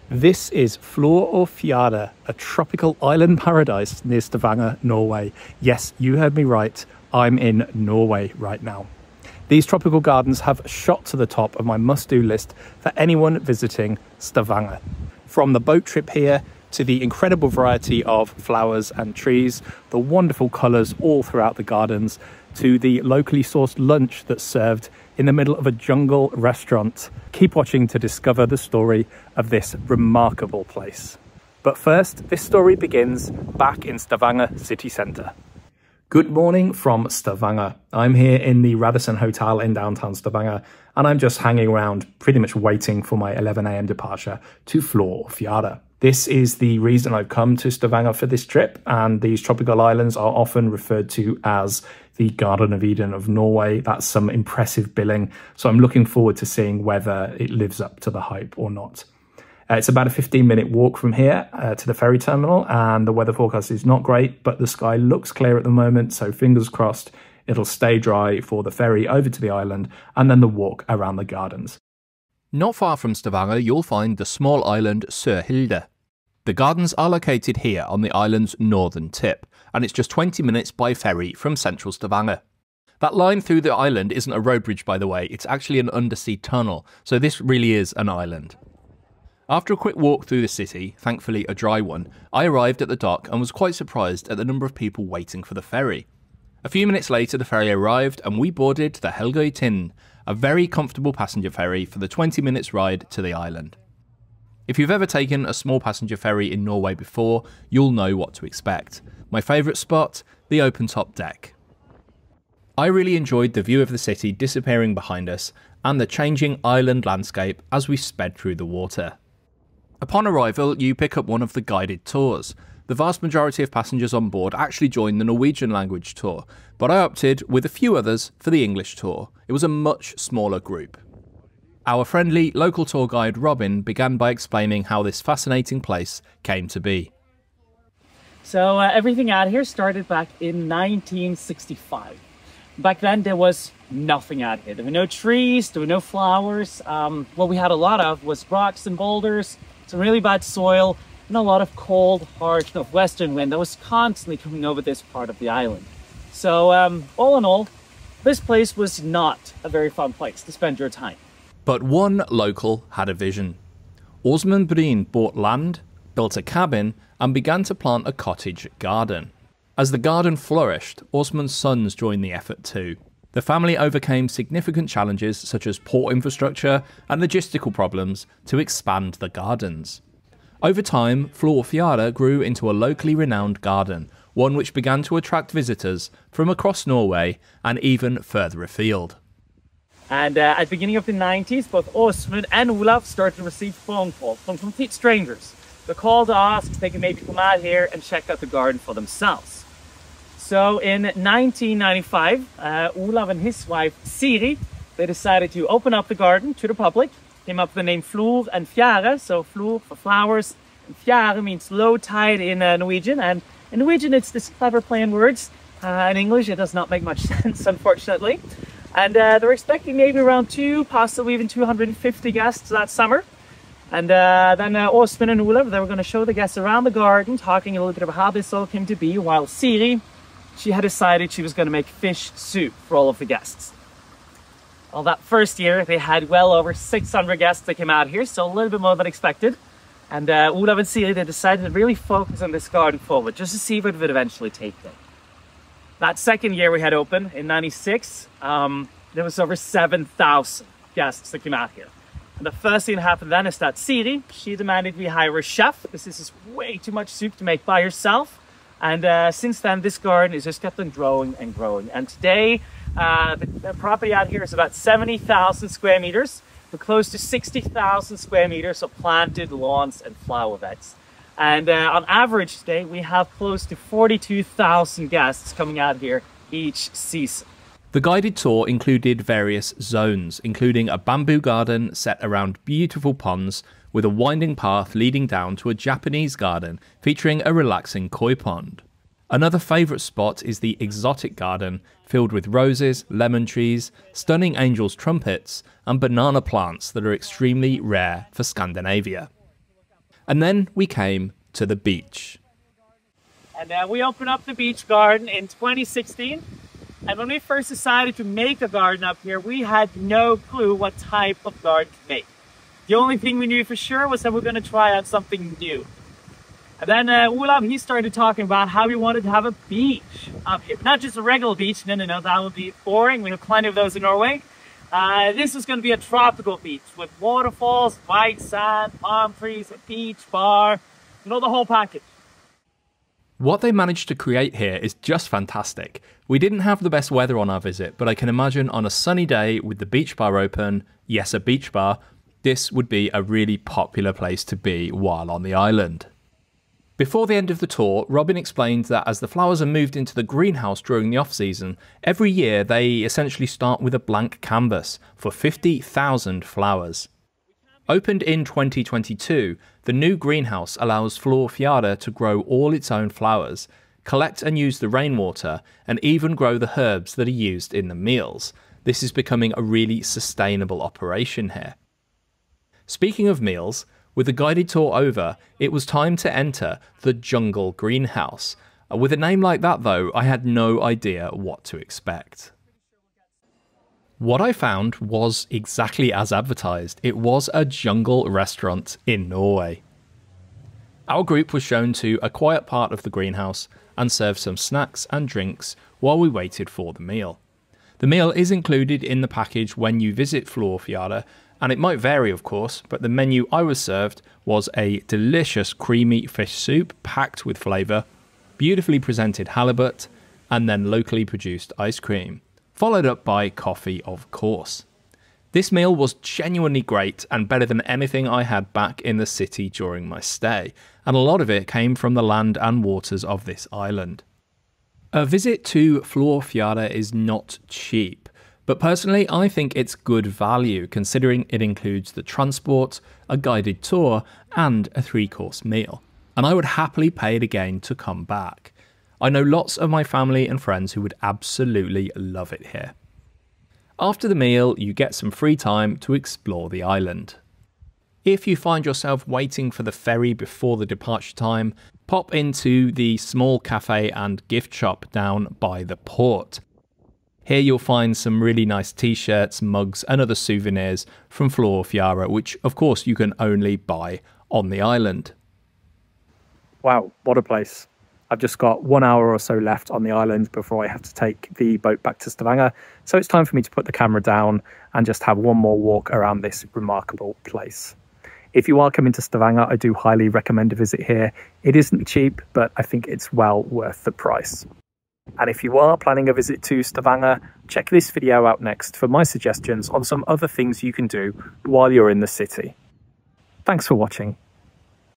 This is Flor or Fjære, a tropical island paradise near Stavanger, Norway. Yes, you heard me right. I'm in Norway right now. These tropical gardens have shot to the top of my must-do list for anyone visiting Stavanger. From the boat trip here to the incredible variety of flowers and trees, the wonderful colours all throughout the gardens, to the locally sourced lunch that's served in the middle of a jungle restaurant. Keep watching to discover the story of this remarkable place. But first, this story begins back in Stavanger city centre. Good morning from Stavanger. I'm here in the Radisson Hotel in downtown Stavanger, and I'm just hanging around, pretty much waiting for my 11 a.m. departure to Flor or Fjære. This is the reason I've come to Stavanger for this trip, and these tropical islands are often referred to as the Garden of Eden of Norway. That's some impressive billing, so I'm looking forward to seeing whether it lives up to the hype or not. It's about a 15-minute walk from here to the ferry terminal, and the weather forecast is not great, but the sky looks clear at the moment, so fingers crossed it'll stay dry for the ferry over to the island and then the walk around the gardens. Not far from Stavanger, you'll find the small island Sørhilde. The gardens are located here on the island's northern tip, and it's just 20 minutes by ferry from central Stavanger. That line through the island isn't a road bridge, by the way, it's actually an undersea tunnel, so this really is an island. After a quick walk through the city, thankfully a dry one, I arrived at the dock and was quite surprised at the number of people waiting for the ferry. A few minutes later the ferry arrived and we boarded the Helgøytind, a very comfortable passenger ferry for the 20 minutes ride to the island. If you've ever taken a small passenger ferry in Norway before, you'll know what to expect. My favourite spot, the open top deck. I really enjoyed the view of the city disappearing behind us and the changing island landscape as we sped through the water. Upon arrival, you pick up one of the guided tours. The vast majority of passengers on board actually join the Norwegian language tour, but I opted, with a few others, for the English tour. It was a much smaller group. Our friendly local tour guide Robin began by explaining how this fascinating place came to be. So everything out here started back in 1965. Back then there was nothing out here. There were no trees, there were no flowers. What we had a lot of was rocks and boulders, some really bad soil, and a lot of cold, harsh northwestern wind that was constantly coming over this part of the island. So all in all, this place was not a very fun place to spend your time. But one local had a vision. Åsmund Breen bought land, built a cabin, and began to plant a cottage garden. As the garden flourished, Åsmund's sons joined the effort too. The family overcame significant challenges such as poor infrastructure and logistical problems to expand the gardens. Over time, Flor Fjære grew into a locally renowned garden, one which began to attract visitors from across Norway and even further afield. And at the beginning of the 90s, both Åsmund and Olav started to receive phone calls from complete strangers. The call to ask if they could maybe come out here and check out the garden for themselves. So in 1995, Olav and his wife Siri, they decided to open up the garden to the public. Came up with the name Flor and Fjære, so Flor for flowers, and Fjære means low tide in Norwegian, and in Norwegian it's this clever play on words. In English it does not make much sense, unfortunately. And they're expecting maybe around possibly even 250 guests that summer. And then Åsmund and Olav, they were going to show the guests around the garden, talking a little bit about how this all came to be, while Siri, she had decided she was going to make fish soup for all of the guests. Well, that first year, they had well over 600 guests that came out here, so a little bit more than expected. And Olav and Siri, they decided to really focus on this garden forward, just to see if it would eventually take them. That second year we had open, in 96, there was over 7,000 guests that came out here. And the first thing that happened then is that Siri, she demanded we hire a chef, because this is way too much soup to make by yourself. And since then, this garden has just kept on growing and growing. And today, the property out here is about 70,000 square meters, with close to 60,000 square meters of planted lawns and flower beds. And on average today, we have close to 42,000 guests coming out here each season. The guided tour included various zones, including a bamboo garden set around beautiful ponds with a winding path leading down to a Japanese garden featuring a relaxing koi pond. Another favourite spot is the exotic garden, filled with roses, lemon trees, stunning angel's trumpets, and banana plants that are extremely rare for Scandinavia. And then we came to the beach. And we opened up the beach garden in 2016. And when we first decided to make a garden up here, we had no clue what type of garden to make. The only thing we knew for sure was that we're going to try out something new. And then Olav, he started talking about how we wanted to have a beach up here. Not just a regular beach, no, that would be boring. We have plenty of those in Norway. This was going to be a tropical beach with waterfalls, white sand, palm trees, a beach bar, the whole package. What they managed to create here is just fantastic. We didn't have the best weather on our visit, but I can imagine on a sunny day with the beach bar open, yes, a beach bar, this would be a really popular place to be while on the island. Before the end of the tour, Robin explained that as the flowers are moved into the greenhouse during the off-season, every year they essentially start with a blank canvas for 50,000 flowers. Opened in 2022, the new greenhouse allows Fjære to grow all its own flowers, collect and use the rainwater, and even grow the herbs that are used in the meals. This is becoming a really sustainable operation here. Speaking of meals, with the guided tour over, it was time to enter the jungle greenhouse. With a name like that though, I had no idea what to expect. What I found was exactly as advertised. It was a jungle restaurant in Norway. Our group was shown to a quiet part of the greenhouse and served some snacks and drinks while we waited for the meal. The meal is included in the package when you visit Fjære, and it might vary of course, but the menu I was served was a delicious creamy fish soup packed with flavour, beautifully presented halibut, and then locally produced ice cream, followed up by coffee of course. This meal was genuinely great and better than anything I had back in the city during my stay, and a lot of it came from the land and waters of this island. A visit to Fjære is not cheap, but personally I think it's good value considering it includes the transport, a guided tour, and a 3-course meal, and I would happily pay it again to come back. I know lots of my family and friends who would absolutely love it here. After the meal, you get some free time to explore the island. If you find yourself waiting for the ferry before the departure time, pop into the small cafe and gift shop down by the port. Here you'll find some really nice t-shirts, mugs and other souvenirs from Fjære, which of course you can only buy on the island. Wow, what a place. I've just got 1 hour or so left on the island before I have to take the boat back to Stavanger. So it's time for me to put the camera down and just have one more walk around this remarkable place. If you are coming to Stavanger, I do highly recommend a visit here. It isn't cheap, but I think it's well worth the price. And if you are planning a visit to Stavanger, check this video out next for my suggestions on some other things you can do while you're in the city. Thanks for watching.